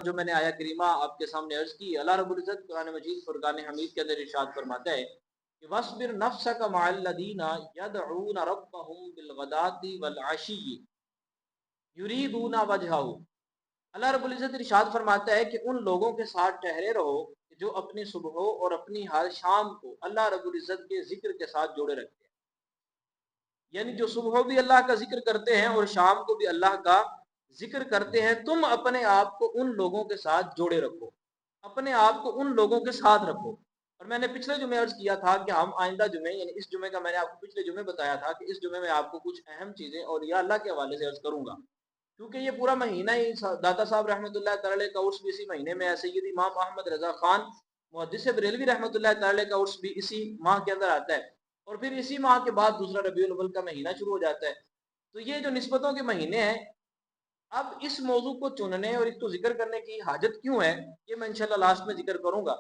جو میں نے آیا کریمہ آپ کے سامنے عرض کی، اللہ رب العزت قرآن مجید فرقان حمید کے اندر ارشاد فرماتا ہے کہ وَاصْبِرْ نَفْسَكَ مَعَ الَّذِينَ يَدْعُونَ رَبَّهُمْ بِالْغَدَاةِ وَالْعَشِيِّ يُرِيدُونَ وَجْهَهُ۔ اللہ رب العزت ارشاد فرماتا ہے کہ ان لوگوں کے ساتھ ٹھہرے رہو جو اپنی صبح اور اپنی ہر شام کو اللہ رب العزت کے ذکر کے ساتھ جوڑے رکھتے ہیں، یعنی جو صبح بھی اللہ کا ذکر کرتے ہیں اور شام کو بھی اللہ کا ذکر کرتے ہیں، تم اپنے آپ کو ان لوگوں کے ساتھ جوڑے رکھو، اپنے آپ کو ان لوگوں کے ساتھ رکھو۔ اور میں نے پچھلے جمعے عرض کیا تھا کہ ہم آئندہ جمعے یعنی اس جمعے کا میں نے آپ کو پچھلے جمعے بتایا تھا کہ اس جمعے میں آپ کو کچھ اہم چیزیں اور یا اللہ کے حوالے سے عرض کروں گا، کیونکہ یہ پورا مہینہ ہی داتا صاحب رحمۃ اللہ تعالی کا عرس بھی اسی مہینے میں ہے، سید امام احمد رضا خان محدث بریلوی رحمۃ اللہ تعالی کا عرس بھی اسی ماہ کے اندر آتا ہے، اور پھر اسی ماہ کے بعد دوسرا ربیع الاول کا مہینہ شروع ہو جاتا ہے۔ تو یہ جو نسبتوں کے مہینے ہیں، اب اس موضوع کو چننے اور اس کو ذکر کرنے کی حاجت کیوں ہے، یہ میں انشاءاللہ لاسٹ میں ذکر کروں گا۔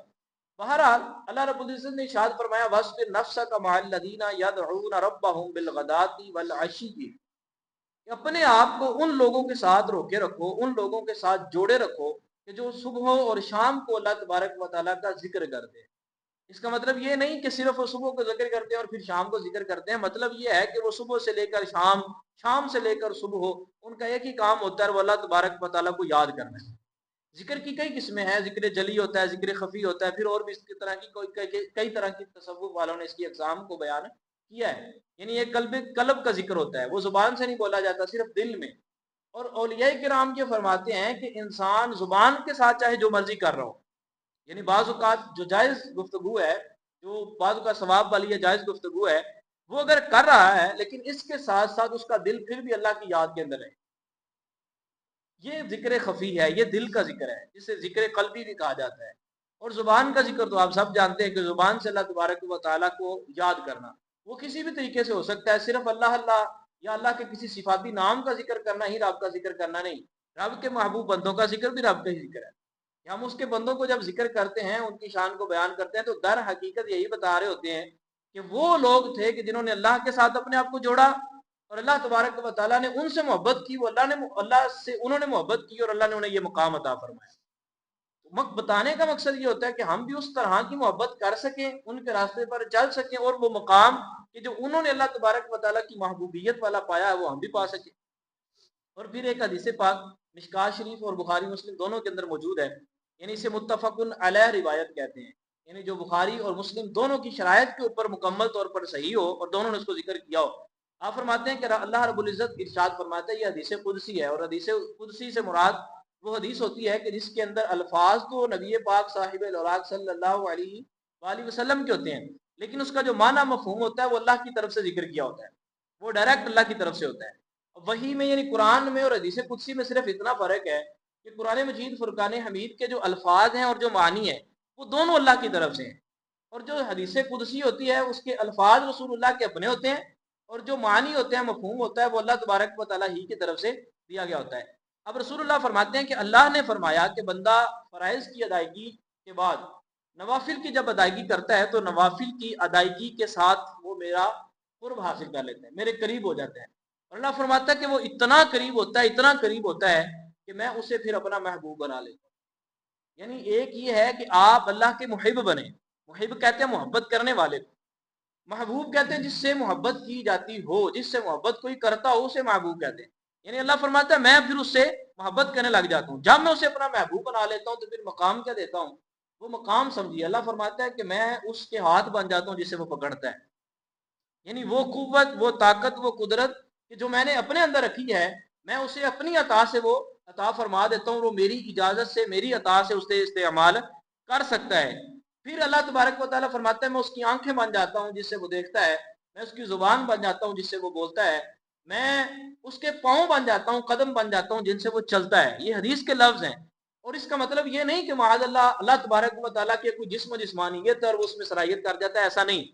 بہرحال اللہ رب العزت نے ارشاد فرمایا وَاصْبِرْ نَفْسَكَ مَعَ الَّذِينَ يَدْعُونَ رَبَّهُمْ بِالْغَدَاةِ وَالْعَشِيِّ، اپنے آپ کو ان لوگوں کے ساتھ روکے رکھو، ان لوگوں کے ساتھ جوڑے رکھو کہ جو صبح اور شام کو اللہ تبارک و تعالیٰ کا ذکر کرتے ہیں۔ اس کا مطلب یہ نہیں کہ صرف وہ صبح کو ذکر کرتے ہیں اور پھر شام کو ذکر کرتے ہیں، مطلب یہ ہے کہ وہ صبح سے لے کر شام، شام سے لے کر صبح ہو، ان کا ایک ہی کام ہوتا ہے، وہ اللہ تبارک و تعالیٰ کو یاد کرنا ہے۔ ذکر کی کئی قسمیں ہیں، ذکر جلی ہوتا ہے، ذکر خفی ہوتا ہے، پھر اور بھی اس کی طرح کی کئی طرح کی تصوف والوں نے اس کی اقسام کو بیان کیا ہے۔ یعنی یہ قلب کا ذکر ہوتا ہے، وہ زبان سے نہیں بولا جاتا، صرف دل میں۔ اور اولیاء کرام یہ فرماتے ہیں کہ انسان زبان کے ساتھ چاہے جو مرضی کر رہا ہو، یعنی بعض اوقات جو جائز گفتگو ہے، جو بعض اوقات ثواب والی ہے جائز گفتگو ہے، وہ اگر کر رہا ہے لیکن اس کے ساتھ ساتھ اس کا دل پھر بھی اللہ کی یاد کے اندر ہے، یہ ذکر خفی ہے، یہ دل کا ذکر ہے، جسے ذکر قلبی بھی کہا جاتا ہے۔ اور زبان کا ذکر تو آپ سب جانتے ہیں کہ زبان سے اللہ تبارک و تعالیٰ کو یاد کرنا وہ کسی بھی طریقے سے ہو سکتا ہے، صرف اللہ اللہ یا اللہ کے کسی صفاتی نام کا ذکر کرنا ہی رب کا ذکر کرنا نہیں، رب کے محبوب بندوں کا ذکر بھی رب کا ہی ذکر ہے۔ ہم اس کے بندوں کو جب ذکر کرتے ہیں، ان کی شان کو بیان کرتے ہیں، تو در حقیقت یہی بتا رہے ہوتے ہیں کہ وہ لوگ تھے کہ جنہوں نے اللہ کے ساتھ اپنے آپ کو جوڑا، اور اللہ تبارک و تعالیٰ نے ان سے محبت کی، وہ اللہ سے انہوں نے محبت کی، اور اللہ نے انہیں یہ مقام عطا فرمایا۔ بتانے کا مقصد یہ ہوتا ہے کہ ہم بھی اس طرح کی محبت کر سکیں، ان کے راستے پر چل سکیں، اور وہ مقام کہ جو انہوں نے اللہ تبارک و تعالیٰ کی محبوبیت والا پایا ہے وہ ہم بھی پا سکیں۔ اور پھر ایک حدیث پاک مشکوٰۃ شریف اور بخاری مسلم دونوں کے اندر موجود ہے، یعنی اسے متفق علیہ روایت کہتے ہیں، یعنی جو بخاری اور مسلم دونوں کی شرائط کے اوپر مکمل طور پر صحیح ہو اور دونوں نے اس کو ذکر کیا ہو۔ آپ فرماتے ہیں کہ اللہ رب العزت ارشاد فرماتا ہے، یہ حدیث قدسی ہے، اور حدیث قدسی سے مراد وہ حدیث ہوتی ہے کہ جس کے اندر الفاظ تو نبی پاک صاحب الاوراق صلی اللہ علیہ وآلہ وسلم کے ہوتے ہیں، لیکن اس کا جو معنی مفہوم ہوتا ہے وہ اللہ کی طرف سے ذکر کیا ہوتا ہے، وہ ڈائریکٹ اللہ کی طرف سے ہوتا ہے۔ وحی میں یعنی قرآن میں اور حدیث قدسی میں صرف اتنا فرق ہے کہ قرآن مجید فرقان حمید کے جو الفاظ ہیں اور جو معنی ہیں وہ دونوں اللہ کی طرف سے ہیں، اور جو حدیث قدسی ہوتی ہے اس کے الفاظ رسول اللہ کے اپنے ہوتے ہیں، اور جو معنی ہوتے ہیں مفہوم ہوتا ہے وہ اللہ تبارک و تعالیٰ ہی کی طرف سے دیا گیا ہوتا ہے۔ اب رسول اللہ فرماتے ہیں کہ اللہ نے فرمایا کہ بندہ فرائض کی ادائیگی کے بعد نوافل کی جب ادائیگی کرتا ہے تو نوافل کی ادائیگی کے ساتھ وہ میرا قرب حاصل کر لیتے ہیں، میرے قریب ہو جاتے ہیں۔ اور اللہ فرماتا ہے کہ وہ اتنا قریب ہوتا ہے، اتنا قریب ہوتا ہے کہ میں اسے پھر اپنا محبوب بنا لیتا ہوں۔ یعنی ایک یہ ہے کہ آپ اللہ کے محب بنیں، محب کہتے ہیں محبت کرنے والے کو، محبوب کہتے ہیں جس سے محبت کی جاتی ہو، جس سے محبت کوئی کرتا ہو اسے محبوب کہتے ہیں۔ یعنی اللہ فرماتا ہے میں پھر اس سے محبت کرنے لگ جاتا ہوں، جب میں اسے اپنا محبوب بنا لیتا ہوں تو پھر مقام کیا دیتا ہوں، وہ مقام سمجھیے اللہ فرماتا ہے کہ میں اس کے ہاتھ بن جاتا ہوں جسے وہ پکڑتا ہے۔ یعنی وہ قوت، وہ طاقت، وہ قدرت کہ جو میں نے اپنے اندر رکھی ہے، میں اسے اپنی عطا سے وہ عطا فرما دیتا ہوں، وہ میری اجازت سے میری عطا سے اسے استعمال کر سکتا ہے۔ پھر اللہ تبارک و تعالیٰ فرماتا ہے میں اس کی آنکھیں بن جاتا ہوں جس سے وہ دیکھتا ہے، میں اس کی زبان بن جاتا ہوں جس سے وہ بولتا ہے، میں اس کے پاؤں بن جاتا ہوں، قدم بن جاتا ہوں جن سے وہ چلتا ہے۔ یہ حدیث کے لفظ ہیں، اور اس کا مطلب یہ نہیں کہ معاذ اللہ تبارک و تعالیٰ کے کوئی جسم و جسمانیت اور وہ اس میں صلاحیت کر جاتا ہے، ایسا نہیں،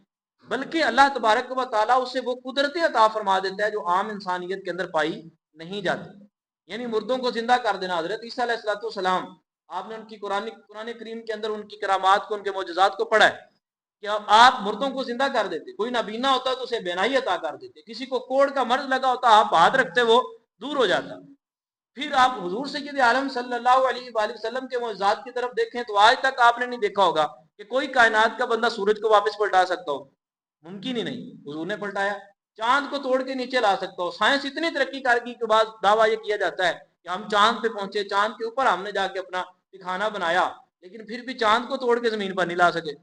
بلکہ اللہ تبارک و تعالیٰ اسے وہ قدرتی عطا فرما دیتا ہے جو عام انسانیت کے اندر پائی نہیں جاتی۔ یعنی مردوں کو زندہ کر دینا، حضرت عیسیٰ علیہ السلام، آپ نے ان کی قرآن کریم کے اندر ان کی کرامات کو، ان کے معجزات کو پڑھا ہے کہ آپ مردوں کو زندہ کر دیتے، کوئی نابینا ہوتا تو اسے بینائی عطا کر دیتے، کسی کو کوڑ کا مرض لگا ہوتا آپ ہاتھ رکھتے وہ دور ہو جاتا۔ پھر آپ حضور سید عالم صلی اللہ علیہ وآلہ وسلم کے معجزات کی طرف دیکھیں تو آج تک آپ نے نہیں دیکھا ہوگا کہ کوئی کائنات کا بندہ سورج کو واپس پلٹا سکتا ہو، ممکن ہی نہیں، حضور نے پلٹایا۔ چاند کو توڑ کے نیچے لا سکتا ہو، سائنس اتنی ترقی کر گئی کے بعد دعویٰ یہ کیا جاتا ہے کہ ہم چاند پہ پہنچے، چاند کے اوپر ہم نے جا کے اپنا ٹھکانہ بنایا، لیکن پھر بھی چاند کو توڑ کے زمین پر نہیں لا سکے،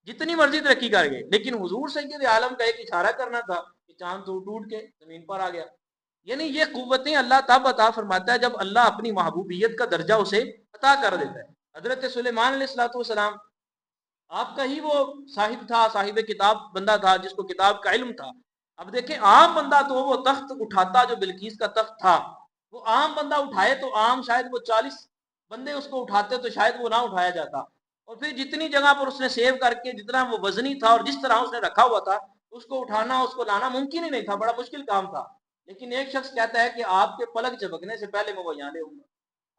جتنی مرضی ترقی کر گئے۔ لیکن حضور سید عالم کا ایک اشارہ کرنا تھا کہ چاند تو ٹوٹ کے زمین پر آ گیا۔ یعنی یہ قوتیں اللہ تب عطا فرماتا ہے جب اللہ اپنی محبوبیت کا درجہ اسے عطا کر دیتا ہے۔ حضرت سلیمان علیہ السلام آپ کا ہی وہ صاحب تھا، صاحب کتاب بندہ تھا جس کو کتاب کا علم تھا۔ اب دیکھیں عام بندہ تو وہ تخت اٹھاتا جو بلقیس کا تخت تھا، وہ عام بندہ اٹھائے تو عام شاید وہ 40 بندے اس کو اٹھاتے تو شاید وہ نہ اٹھایا جاتا، اور پھر جتنی جگہ پر اس نے سیو کر کے جتنا وہ وزنی تھا اور جس طرح اس نے رکھا ہوا تھا اس کو اٹھانا اس کو لانا ممکن ہی نہیں تھا، بڑا مشکل کام تھا۔ لیکن ایک شخص کہتا ہے کہ آپ کے پلک جھپکنے سے پہلے میں وہ یہاں لے آؤں گا۔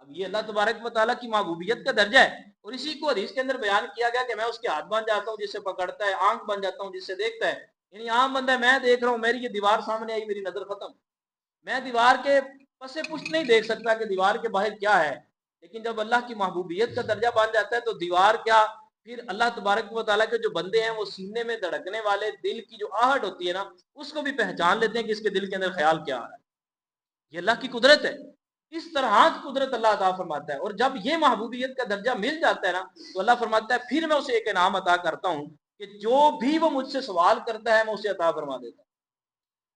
اب یہ اللہ تبارک و تعالیٰ کی محبوبیت کا درجہ ہے، اور اسی کو حدیث کے اندر بیان کیا گیا کہ میں اس کے ہاتھ بن جاتا ہوں جس سے پکڑتا ہے، آنکھ بن جاتا ہوں جس سے دیکھتا ہے۔ یعنی عام بندہ ہے، میں دیکھ رہا ہوں، میری یہ دیوار سامنے آئی، میری نظر ختم، میں دیوار کے پس پشت نہیں دیکھ سکتا کہ دیوار کے باہر کیا ہے۔ لیکن جب اللہ کی محبوبیت کا درجہ بن جاتا ہے تو دیوار کیا، پھر اللہ تبارک و تعالیٰ کے جو بندے ہیں وہ سینے میں دھڑکنے والے دل کی جو آہٹ ہوتی ہے نا اس کو بھی پہچان لیتے ہیں کہ اس کے دل کے اندر خیال کیا آ رہا ہے۔ یہ اللہ کی قدرت ہے، اس طرح کی قدرت اللہ عطا فرماتا ہے۔ اور جب یہ محبوبیت کا درجہ مل جاتا ہے نا تو اللہ فرماتا ہے پھر میں اسے ایک انعام عطا کرتا ہوں کہ جو بھی وہ مجھ سے سوال کرتا ہے میں اسے عطا فرما دیتا ہوں،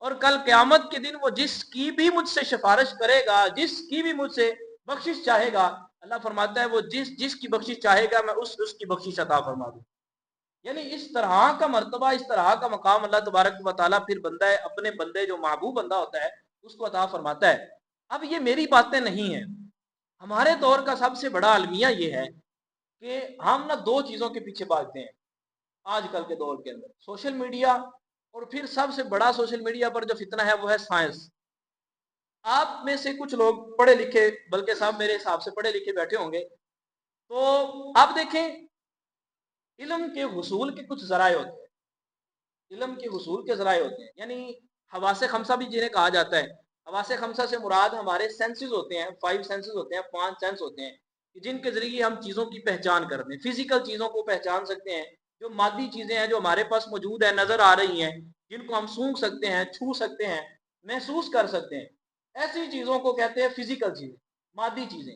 اور کل قیامت کے دن وہ جس کی بھی مجھ سے سفارش کرے گا، جس کی بھی مجھ سے بخشش چاہے گا، اللہ فرماتا ہے وہ جس کی بخشش چاہے گا میں اس کی بخشش عطا فرما دوں۔ یعنی اس طرح کا مرتبہ، اس طرح کا مقام اللہ تبارک و تعالیٰ پھر بندہ اپنے بندے جو محبوب بندہ ہوتا ہے اس کو عطا فرماتا ہے۔ اب یہ میری باتیں نہیں ہیں، ہمارے دور کا سب سے بڑا المیہ یہ ہے کہ ہم نہ دو چیزوں کے پیچھے بھاگتے ہیں آج کل کے دور کے اندر، سوشل میڈیا، اور پھر سب سے بڑا سوشل میڈیا پر جو فتنہ ہے وہ ہے سائنس۔ آپ میں سے کچھ لوگ پڑھے لکھے، بلکہ صاحب میرے حساب سے پڑھے لکھے بیٹھے ہوں گے، تو آپ دیکھیں علم کے حصول کے کچھ ذرائع ہوتے ہیں، علم کے حصول کے ذرائع ہوتے ہیں، یعنی حواس خمسہ بھی جنہیں کہا جاتا ہے۔ حواس خمسہ سے مراد ہمارے سینسز ہوتے ہیں، 5 سینسز ہوتے ہیں، 5 سینس ہوتے ہیں جن کے ذریعے ہم چیزوں کی پہچان کرتے ہیں، فزیکل چیزوں کو پہچان سکتے ہیں، جو مادی چیزیں ہیں جو ہمارے پاس موجود ہیں، نظر آ رہی ہیں، جن کو ہم سونگھ سکتے ہیں، چھو سکتے ہیں، محسوس کر سکتے ہیں، ایسی چیزوں کو کہتے ہیں فزیکل چیزیں، مادی چیزیں۔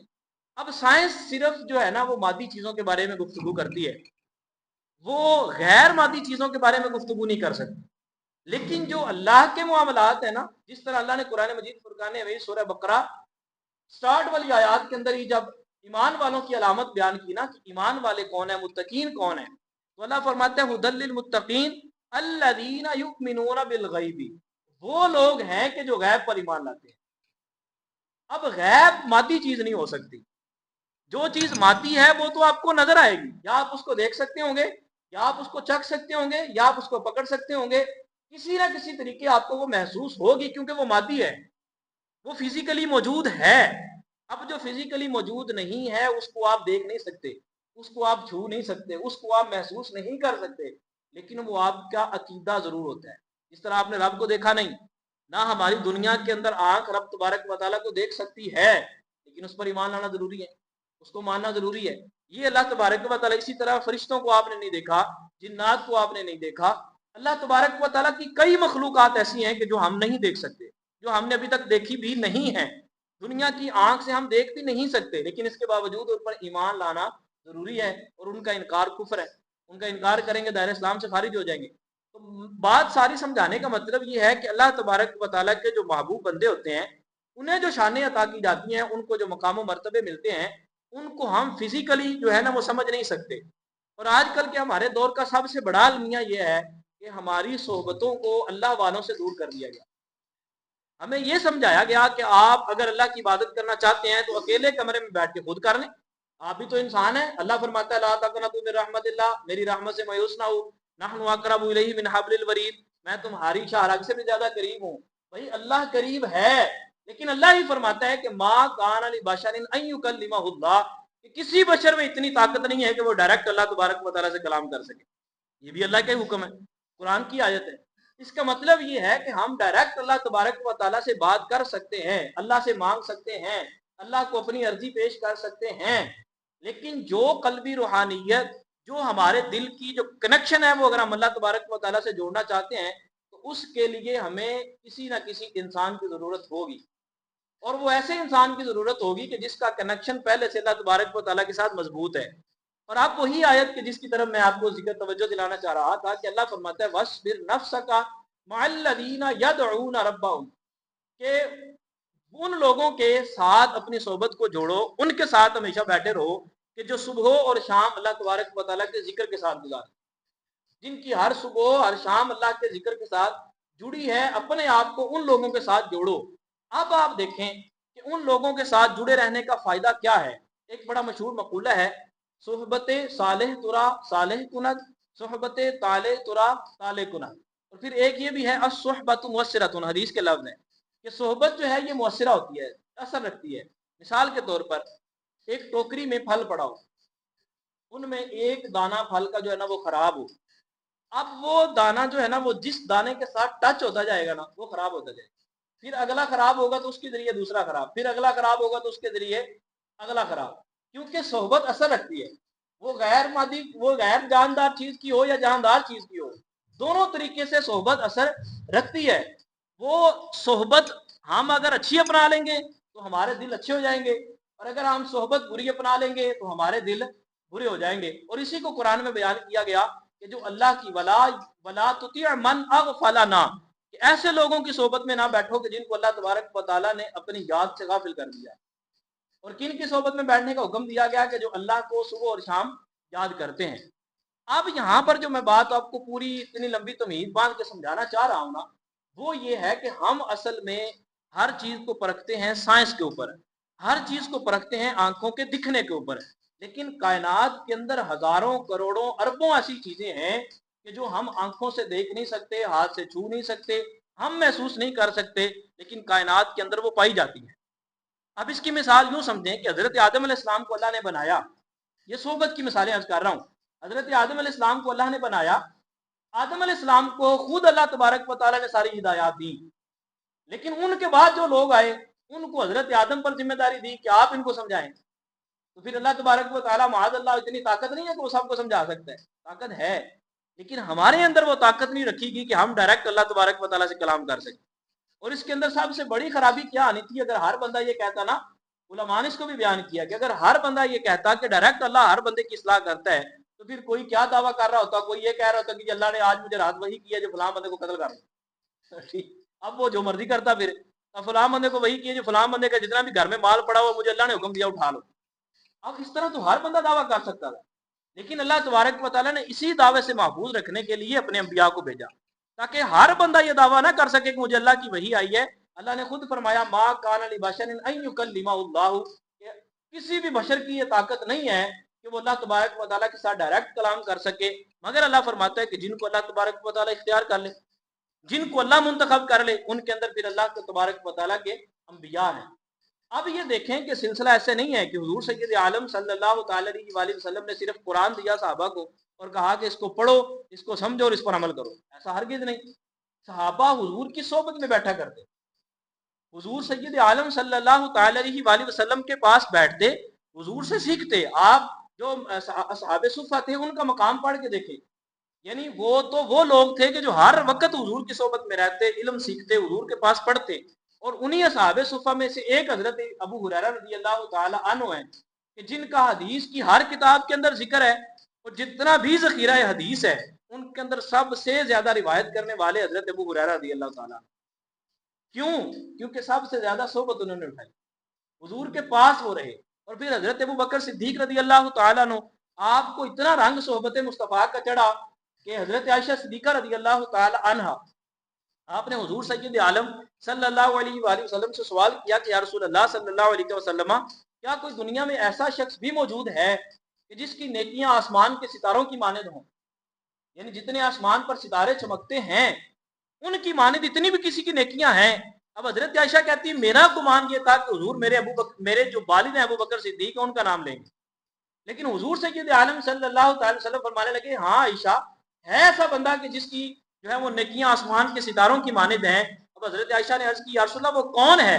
اب سائنس صرف جو ہے نا وہ مادی چیزوں کے بارے میں گفتگو کرتی ہے، وہ غیر مادی چیزوں کے بارے میں گفتگو نہیں کر سکتی۔ لیکن جو اللہ کے معاملات ہیں نا، جس طرح اللہ نے قرآن مجید فرقان حمید سورہ بقرہ سٹارٹ والی آیات کے اندر ہی جب ایمان والوں کی علامت بیان کی نا کہ ایمان والے کون ہیں، متقین کون ہیں، تو اللہ فرماتا ہے ھدی للمتقین الذین یؤمنون بالغیب، وہ لوگ ہیں کہ جو غیب پر ایمان لاتے ہیں۔ اب غیب مادی چیز نہیں ہو سکتی، جو چیز مادی ہے وہ تو آپ کو نظر آئے گی، یا آپ اس کو دیکھ سکتے ہوں گے، یا آپ اس کو چکھ سکتے ہوں گے، یا آپ اس کو پکڑ سکتے ہوں گے، کسی نہ کسی طریقے آپ کو وہ محسوس ہوگی کیونکہ وہ مادی ہے، وہ فزیکلی موجود ہے۔ اب جو فزیکلی موجود نہیں ہے اس کو آپ دیکھ نہیں سکتے، اس کو آپ چھو نہیں سکتے، اس کو آپ محسوس نہیں کر سکتے، لیکن وہ آپ کا عقیدہ ضرور ہوتا ہے۔ جس طرح آپ نے رب کو دیکھا نہیں، نہ ہماری دنیا کے اندر آنکھ رب تبارک و تعالیٰ کو دیکھ سکتی ہے، لیکن اس پر ایمان لانا ضروری ہے، اس کو ماننا ضروری ہے۔ یہ اللہ تبارک و تعالیٰ، اسی طرح فرشتوں کو آپ نے نہیں دیکھا، جنات کو آپ نے نہیں دیکھا، اللہ تبارک و تعالیٰ کی کئی مخلوقات ایسی ہیں کہ جو ہم نہیں دیکھ سکتے، جو ہم نے ابھی تک دیکھی بھی نہیں ہے، دنیا کی آنکھ سے ہم دیکھ بھی نہیں سکتے، لیکن اس کے باوجود ان پر ایمان لانا ضروری ہے، اور ان کا انکار کفر ہے، ان کا انکار کریں گے دائرہ اسلام سے خارج ہو جائیں گے۔ تو بات ساری سمجھانے کا مطلب یہ ہے کہ اللہ تبارک و تعالیٰ کے جو محبوب بندے ہوتے ہیں انہیں جو شانیں عطا کی جاتی ہیں، ان کو جو مقام و مرتبے ملتے ہیں، ان کو ہم فزیکلی جو ہے نا وہ سمجھ نہیں سکتے۔ اور آج کل کے ہمارے دور کا سب سے بڑا المیہ یہ ہے کہ ہماری صحبتوں کو اللہ والوں سے دور کر دیا گیا۔ ہمیں یہ سمجھایا گیا کہ آپ اگر اللہ کی عبادت کرنا چاہتے ہیں تو اکیلے کمرے میں بیٹھ کے خود کر لیں، آپ بھی تو انسان ہیں۔ اللہ فرماتا ہے لا تقنطوا من رحمت اللہ، میری رحمت سے مایوس نہ ہو، نحن اقرب الیہ من حبل الورید، میں تمہاری شاہراگ سے بھی زیادہ قریب ہوں۔ بھائی اللہ قریب ہے، لیکن اللہ ہی فرماتا ہے کہ ما کان لبشر ان یکلمہ اللہ، کہ کسی بشر میں اتنی طاقت نہیں ہے کہ وہ ڈائریکٹ اللہ تبارک و تعالیٰ سے کلام کر سکے۔ یہ بھی اللہ کا حکم ہے، قرآن کی آیت ہے۔ اس کا مطلب یہ ہے کہ ہم ڈائریکٹ اللہ تبارک و تعالیٰ سے بات کر سکتے ہیں، اللہ سے مانگ سکتے ہیں، اللہ کو اپنی عرضی پیش کر سکتے ہیں، لیکن جو قلبی روحانیت، جو ہمارے دل کی جو کنیکشن ہے، وہ اگر ہم اللہ تبارک و تعالیٰ سے جوڑنا چاہتے ہیں تو اس کے لیے ہمیں کسی نہ کسی انسان کی ضرورت ہوگی، اور وہ ایسے انسان کی ضرورت ہوگی کہ جس کا کنیکشن پہلے سے اللہ تبارک و تعالیٰ کے ساتھ مضبوط ہے۔ اور آپ وہی آیت کہ جس کی طرف میں آپ کو ذکر توجہ دلانا چاہ رہا تھا کہ اللہ فرماتا ہے وَاصْبِرْ نَفْسَكَ مَعَ الَّذِينَ يَدْعُونَ رَبَّهُمْ، کہ ان لوگوں کے ساتھ اپنی صحبت کو جوڑو، ان کے ساتھ ہمیشہ بیٹھے رہو کہ جو صبح اور شام اللہ تبارک و تعالیٰ کے ذکر کے ساتھ گزارے، جن کی ہر صبح ہر شام اللہ کے ذکر کے ساتھ جڑی ہے۔ اپنے آپ کو ان لوگوں کے ساتھ جوڑو۔ اب آپ دیکھیں کہ ان لوگوں کے ساتھ جڑے رہنے کا فائدہ کیا ہے۔ ایک بڑا مشہور مقولہ ہے، صحبت صالح ترا صالح کند، صحبت طالح ترا طالح کند۔ اور پھر ایک یہ بھی ہے الصحبت مؤثرۃ، حدیث کے لفظ ہیں کہ صحبت جو ہے یہ مؤثرہ ہوتی ہے، اثر رکھتی ہے۔ مثال کے طور پر ایک ٹوکری میں پھل پڑا ہو، ان میں ایک دانہ پھل کا جو ہے نا وہ خراب ہو، اب وہ دانہ جو ہے نا وہ جس دانے کے ساتھ ٹچ ہوتا جائے گا نا وہ خراب ہوتا جائے گا، پھر اگلا خراب ہوگا تو اس کے ذریعے دوسرا خراب، پھر اگلا خراب ہوگا تو اس کے ذریعے اگلا خراب، کیونکہ صحبت اثر رکھتی ہے۔ وہ غیر مادی، وہ غیر جاندار چیز کی ہو یا جاندار چیز کی ہو، دونوں طریقے سے صحبت اثر رکھتی ہے۔ وہ صحبت ہم اگر اچھی اپنا لیں گے تو ہمارے دل اچھے ہو جائیں گے، اور اگر ہم صحبت بری اپنا لیں گے تو ہمارے دل برے ہو جائیں گے۔ اور اسی کو قرآن میں بیان کیا گیا کہ جو اللہ کی ولا تطیع من اغفلنا، کہ ایسے لوگوں کی صحبت میں نہ بیٹھو کہ جن کو اللہ تبارک و تعالیٰ نے اپنی یاد سے غافل کر دیا۔ اور کن کی صحبت میں بیٹھنے کا حکم دیا گیا کہ جو اللہ کو صبح اور شام یاد کرتے ہیں۔ اب یہاں پر جو میں بات آپ کو پوری اتنی لمبی تمہید باندھ کے سمجھانا چاہ رہا ہوں نا، وہ یہ ہے کہ ہم اصل میں ہر چیز کو پرکھتے ہیں سائنس کے اوپر، ہر چیز کو پرکھتے ہیں آنکھوں کے دکھنے کے اوپر، لیکن کائنات کے اندر ہزاروں کروڑوں اربوں ایسی چیزیں ہیں کہ جو ہم آنکھوں سے دیکھ نہیں سکتے، ہاتھ سے چھو نہیں سکتے، ہم محسوس نہیں کر سکتے، لیکن کائنات کے اندر وہ پائی جاتی ہیں۔ اب اس کی مثال یوں سمجھیں کہ حضرت آدم علیہ السلام کو اللہ نے بنایا، یہ صحبت کی مثالیں عرض کر رہا ہوں۔ حضرت آدم علیہ السلام کو اللہ نے بنایا، آدم علیہ السلام کو خود اللہ تبارک و تعالیٰ نے ساری ہدایات دی، لیکن ان کے بعد جو لوگ آئے ان کو حضرت آدم پر ذمہ داری دی کہ آپ ان کو سمجھائیں، تو پھر اللہ تبارک و تعالیٰ معاذ اللہ اتنی طاقت نہیں ہے کہ وہ سب کو سمجھا سکتا ہے، طاقت ہے لیکن ہمارے اندر وہ طاقت نہیں رکھی گی کہ ہم ڈائریکٹ اللہ تبارک و تعالیٰ سے کلام کر سکیں۔ اور اس کے اندر سب سے بڑی خرابی کیا آنی تھی، اگر ہر بندہ یہ کہتا نا، علماء نے اس کو بھی بیان کیا کہ اگر ہر بندہ یہ کہتا کہ ڈائریکٹ اللہ ہر بندے کی اصلاح کرتا ہے، تو پھر کوئی کیا دعویٰ کر رہا ہوتا، کوئی یہ کہہ رہا ہوتا کہ اللہ نے آج مجھے رات وحی کی ہے جو فلاں بندے کو قتل کر دو، ٹھیک، اب وہ جو مرضی کرتا، پھر اب فلاں بندے کو وحی کی ہے جو فلاں بندے کا جتنا بھی گھر میں مال پڑا ہوا مجھے اللہ نے حکم دیا اٹھا لو۔ اب اس طرح تو ہر بندہ دعویٰ کر سکتا تھا، لیکن اللہ تبارک و تعالیٰ نے اسی دعوے سے محفوظ رکھنے کے لیے اپنے انبیاء کو بھیجا تاکہ ہر بندہ یہ دعویٰ نہ کر سکے کہ مجھے اللہ کی وحی آئی ہے۔ اللہ نے خود فرمایا ما کان لبشر ان یکلمہ اللہ، کہ کسی بھی بشر کی یہ طاقت نہیں ہے کہ وہ اللہ تبارک و تعالیٰ کے ساتھ ڈائریکٹ کلام کر سکے، مگر اللہ فرماتا ہے کہ جن کو اللہ تبارک و تعالیٰ اختیار کر لے، جن کو اللہ منتخب کر لے، ان کے اندر پھر اللہ تبارک و تعالیٰ کے انبیاء ہیں۔ اب یہ دیکھیں کہ سلسلہ ایسے نہیں ہے کہ حضور سید عالم صلی اللہ تعالی علیہ وآلہ وسلم نے صرف قرآن دیا صحابہ کو اور کہا کہ اس کو پڑھو، اس کو سمجھو اور اس پر عمل کرو، ایسا ہرگز نہیں۔ صحابہ حضور کی صحبت میں بیٹھا کرتے، حضور سید عالم صلی اللہ تعالی علیہ وآلہ وسلم کے پاس بیٹھتے، حضور سے سیکھتے۔ آپ جو اصحاب صفہ تھے ان کا مقام پڑھ کے دیکھیں، یعنی وہ لوگ تھے کہ جو ہر وقت حضور کی صحبت میں رہتے، علم سیکھتے، حضور کے پاس پڑھتے، اور انہی اصحاب صفہ میں سے ایک حضرت ابو ہریرہ رضی اللہ تعالی عنہ ہیں کہ جن کا حدیث کی ہر کتاب کے اندر ذکر ہے، اور جتنا بھی ذخیرہ حدیث ہے ان کے اندر سب سے زیادہ روایت کرنے والے حضرت ابو ہریرہ رضی اللہ تعالی۔ کیوں؟ کیونکہ سب سے زیادہ صحبت انہوں نے اٹھائی، حضور کے پاس وہ رہے۔ اور پھر حضرت ابو بکر صدیق رضی اللہ تعالیٰ عنہ، آپ کو اتنا رنگ صحبت مصطفیٰ کا چڑھا کہ حضرت عائشہ صدیقہ رضی اللہ تعالی عنہ، آپ نے حضور سید عالم صلی اللہ علیہ وآلہ وسلم سے سوال کیا کہ یا رسول اللہ صلی اللہ علیہ وسلم، کیا کوئی دنیا میں ایسا شخص بھی موجود ہے کہ جس کی نیکیاں آسمان کے ستاروں کی مانند ہوں، یعنی جتنے آسمان پر ستارے چمکتے ہیں ان کی مانند اتنی بھی کسی کی نیکیاں ہیں؟ اب حضرت عائشہ کہتی ہے میرا گمان یہ تھا کہ حضور میرے جو والد ہیں ابو بکر صدیق ہیں ان کا نام لیں گے، لیکن حضور سید عالم صلی اللہ تعالی وسلم فرمانے لگے ہاں عائشہ ہے ایسا بندہ کہ جس کی جو ہے وہ نیکیاں آسمان کے ستاروں کی مانند ہیں۔ اب حضرت عائشہ نے عرض کی یا رسول اللہ وہ کون ہے؟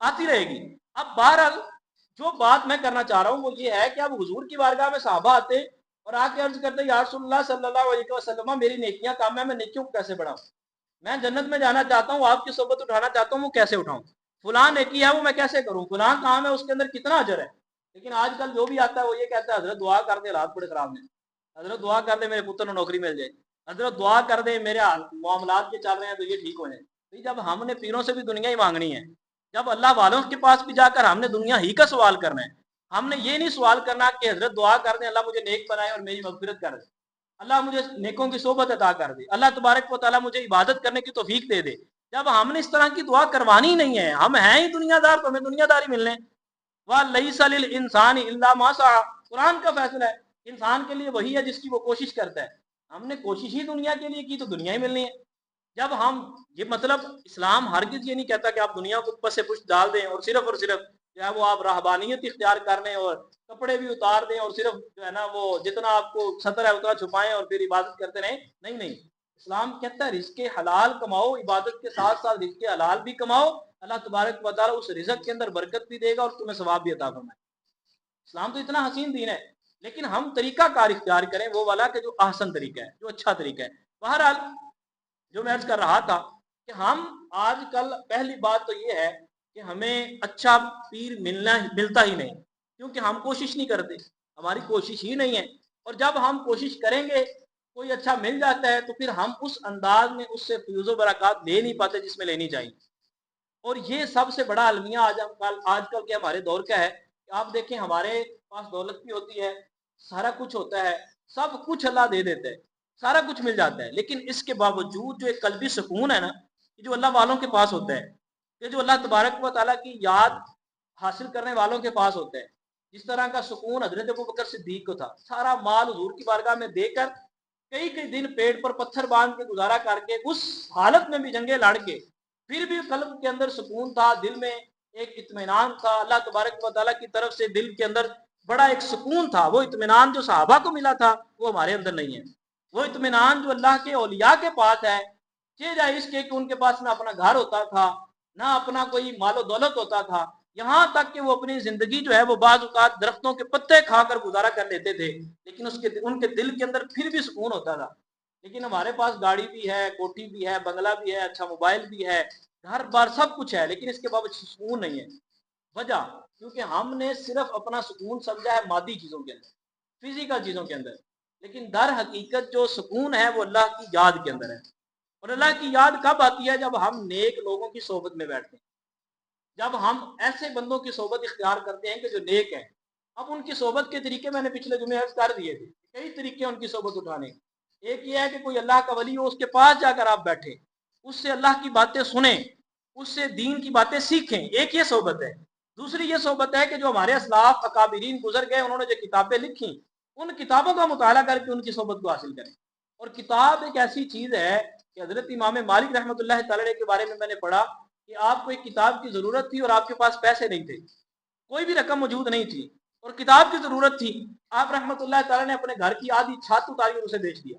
آتی رہے گی۔ اب بہرحال جو بات میں کرنا چاہ رہا ہوں وہ یہ ہے کہ اب حضور کی بارگاہ میں صحابہ آتے اور آ کے عرض کرتے یا رسول اللہ صلی اللہ علیہ وسلم میری نیکیاں کام ہے، میں نیکیوں کو کیسے بڑھاؤں، میں جنت میں جانا چاہتا ہوں، آپ کی صحبت اٹھانا چاہتا ہوں، وہ کیسے اٹھاؤں، فلاں نیکی ہے وہ میں کیسے کروں، فلاں کام ہے اس کے اندر کتنا اجر ہے۔ لیکن آج کل جو بھی آتا ہے وہ یہ کہتا ہے حضرت دعا کر دے حالات بڑے خراب ہیں، حضرت دعا کر دے میرے پتر کو نوکری مل جائے، حضرت دعا کر دے میرے معاملات کے چل رہے ہیں تو یہ ٹھیک ہو جائیں۔ جب ہم نے پیروں سے بھی دنیا ہی مانگنی ہے، جب اللہ والوں کے پاس بھی جا کر ہم نے دنیا ہی کا سوال کرنا ہے، ہم نے یہ نہیں سوال کرنا کہ حضرت دعا کر دیں اللہ مجھے نیک بنائے اور میری مغفرت کر دے، اللہ مجھے نیکوں کی صحبت عطا کر دے، اللہ تبارک و تعالیٰ مجھے عبادت کرنے کی توفیق دے دے۔ جب ہم نے اس طرح کی دعا کروانی نہیں ہے، ہم ہیں ہی دنیا دار تو ہمیں دنیا داری ملنے، وَلَيْسَ لِلْإِنسَانِ إِلَّا مَا سَعَىٰ، قرآن کا فیصلہ ہے انسان کے لیے وہی ہے جس کی وہ کوشش کرتا ہے۔ ہم نے کوشش ہی دنیا کے لیے کی تو دنیا ہی ملنی ہے۔ جب ہم یہ مطلب اسلام ہرگز یہ نہیں کہتا کہ آپ دنیا کو اوپر سے پشت ڈال دیں اور صرف جو ہے وہ آپ راہبانیت اختیار کر لیں اور کپڑے بھی اتار دیں اور صرف جو ہے نا وہ جتنا آپ کو سطر ہے اتنا چھپائیں اور پھر عبادت کرتے رہیں، نہیں نہیں، اسلام کہتا ہے رزق حلال کماؤ، عبادت کے ساتھ ساتھ رزق حلال بھی کماؤ، اللہ تبارک و تعالیٰ اس رزق کے اندر برکت بھی دے گا اور تمہیں ثواب بھی عطا فرمائے۔ اسلام تو اتنا حسین دین ہے، لیکن ہم طریقہ کار اختیار کریں وہ والا کہ جو احسن طریقہ ہے، جو اچھا طریقہ ہے۔ بہرحال جو میں عرض کر رہا تھا کہ ہم آج کل پہلی بات تو یہ ہے کہ ہمیں اچھا پیر ملتا ہی نہیں، کیونکہ ہم کوشش نہیں کرتے، ہماری کوشش ہی نہیں ہے، اور جب ہم کوشش کریں گے کوئی اچھا مل جاتا ہے تو پھر ہم اس انداز میں اس سے فیوز و برکات لے نہیں پاتے جس میں لینی چاہیے۔ اور یہ سب سے بڑا المیہ آج کل کے ہمارے دور کا ہے کہ آپ دیکھیں ہمارے پاس دولت بھی ہوتی ہے، سارا کچھ ہوتا ہے، سب کچھ اللہ دے دیتا ہے، سارا کچھ مل جاتا ہے، لیکن اس کے باوجود جو ایک قلبی سکون ہے نا، یہ جو اللہ والوں کے پاس ہوتا ہے، یہ جو اللہ تبارک و تعالیٰ کی یاد حاصل کرنے والوں کے پاس ہوتا ہے، جس طرح کا سکون حضرت ابوبکر صدیق کو تھا، سارا مال حضور کی بارگاہ میں دے کر کئی کئی دن پیٹ پر پتھر باندھ کے گزارا کر کے اس حالت میں بھی جنگیں لڑ کے پھر بھی قلب کے اندر سکون تھا، دل میں ایک اطمینان تھا، اللہ تبارک و تعالیٰ کی طرف سے دل کے اندر بڑا ایک سکون تھا۔ وہ اطمینان جو صحابہ کو ملا تھا وہ ہمارے اندر نہیں ہے، وہ اطمینان جو اللہ کے اولیاء کے پاس ہے، جائے اس کے کہ ان کے پاس نہ اپنا گھر ہوتا تھا، نہ اپنا کوئی مال و دولت ہوتا تھا، یہاں تک کہ وہ اپنی زندگی جو ہے وہ بعض اوقات درختوں کے پتے کھا کر گزارا کر لیتے تھے، لیکن ان کے دل کے اندر پھر بھی سکون ہوتا تھا۔ لیکن ہمارے پاس گاڑی بھی ہے، کوٹھی بھی ہے، بنگلہ بھی ہے، اچھا موبائل بھی ہے، گھر بار سب کچھ ہے، لیکن اس کے باوجود سکون نہیں ہے۔ وجہ کیونکہ ہم نے صرف اپنا سکون سمجھا ہے مادی چیزوں کے اندر، فزیکل چیزوں کے اندر، لیکن در حقیقت جو سکون ہے وہ اللہ کی یاد کے اندر ہے۔ اور اللہ کی یاد کب آتی ہے؟ جب ہم نیک لوگوں کی صحبت میں بیٹھتے ہیں، جب ہم ایسے بندوں کی صحبت اختیار کرتے ہیں کہ جو نیک ہیں۔ اب ان کی صحبت کے طریقے میں نے پچھلے جمعے عرض کر دیے تھے، کئی طریقے ان کی صحبت اٹھانے۔ ایک یہ ہے کہ کوئی اللہ کا ولی ہو، اس کے پاس جا کر آپ بیٹھیں، اس سے اللہ کی باتیں سنیں، اس سے دین کی باتیں سیکھیں، ایک یہ صحبت ہے۔ دوسری یہ صحبت ہے کہ جو ہمارے اسلاف اکابرین گزر گئے انہوں نے جو کتابیں لکھی، ان کتابوں کا مطالعہ کر کے ان کی صحبت کو حاصل کریں۔ اور کتاب ایک ایسی چیز ہے کہ حضرت امام مالک رحمۃ اللہ تعالی کے بارے میں نے پڑھا کہ آپ کو ایک کتاب کی ضرورت تھی اور آپ کے پاس پیسے نہیں تھے، کوئی بھی رقم موجود نہیں تھی اور کتاب کی ضرورت تھی، آپ رحمۃ اللہ تعالی نے اپنے گھر کی آدھی چھت اتاری اور اسے بیچ دیا،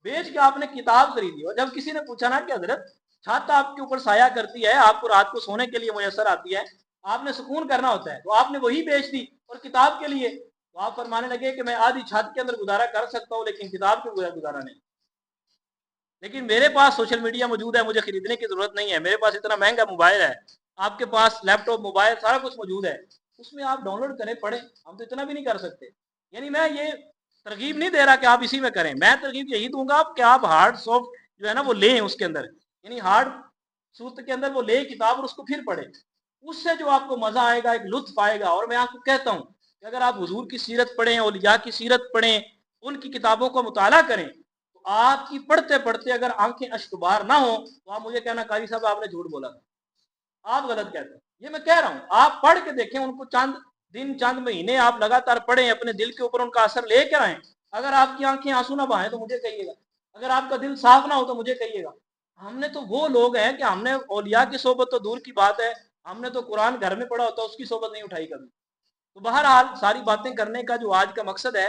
بیچ کے آپ نے کتاب خریدی۔ اور جب کسی نے پوچھا نا کہ حضرت چھت آپ کے اوپر سایہ کرتی ہے، آپ کو رات کو سونے کے لیے میسر آتی ہے، آپ نے سکون کرنا ہوتا ہے، تو آپ نے وہی بیچ دی اور کتاب کے لیے، تو آپ فرمانے لگے کہ میں آدھی چھت کے اندر گزارا کر سکتا ہوں لیکن کتاب کے گزارا نہیں۔ لیکن میرے پاس سوشل میڈیا موجود ہے، مجھے خریدنے کی ضرورت نہیں ہے، میرے پاس اتنا مہنگا موبائل ہے، آپ کے پاس لیپ ٹاپ موبائل سارا کچھ موجود ہے، اس میں آپ ڈاؤن لوڈ کریں پڑھیں، ہم تو اتنا بھی نہیں کر سکتے۔ یعنی میں یہ ترغیب نہیں دے رہا کہ آپ اسی میں کریں، میں ترغیب یہی دوں گا کہ آپ ہارڈ سافٹ جو ہے نا وہ لیں، اس کے اندر یعنی ہارڈ صورت کے اندر وہ لیں کتاب اور اس کو پھر پڑھیں، اس سے جو آپ کو مزہ آئے گا، ایک لطف آئے گا۔ اور میں آپ کو کہتا ہوں کہ اگر آپ حضور کی سیرت پڑھیں، اولیاء کی سیرت پڑھیں، ان کی کتابوں کو مطالعہ کریں، تو آپ کی پڑھتے پڑھتے اگر آنکھیں اشکبار نہ ہوں تو آپ مجھے کہنا قاری صاحب آپ نے جھوٹ بولا تھا، آپ غلط کہتے ہیں۔ یہ میں کہہ رہا ہوں، آپ پڑھ کے دیکھیں ان کو، چند دن چند مہینے آپ لگاتار پڑھیں، اپنے دل کے اوپر ان کا اثر لے کر آئیں۔ اگر آپ کی آنکھیں آنسو نہ بہائیں تو مجھے کہیے گا، اگر آپ کا دل صاف نہ ہو تو مجھے کہیے گا۔ ہم نے تو وہ لوگ ہیں کہ ہم نے اولیاء کی صحبت تو دور کی بات ہے، ہم نے تو قرآن گھر میں پڑھا ہوتا، اس کی صحبت نہیں اٹھائی کبھی۔ تو بہرحال ساری باتیں کرنے کا جو آج کا مقصد ہے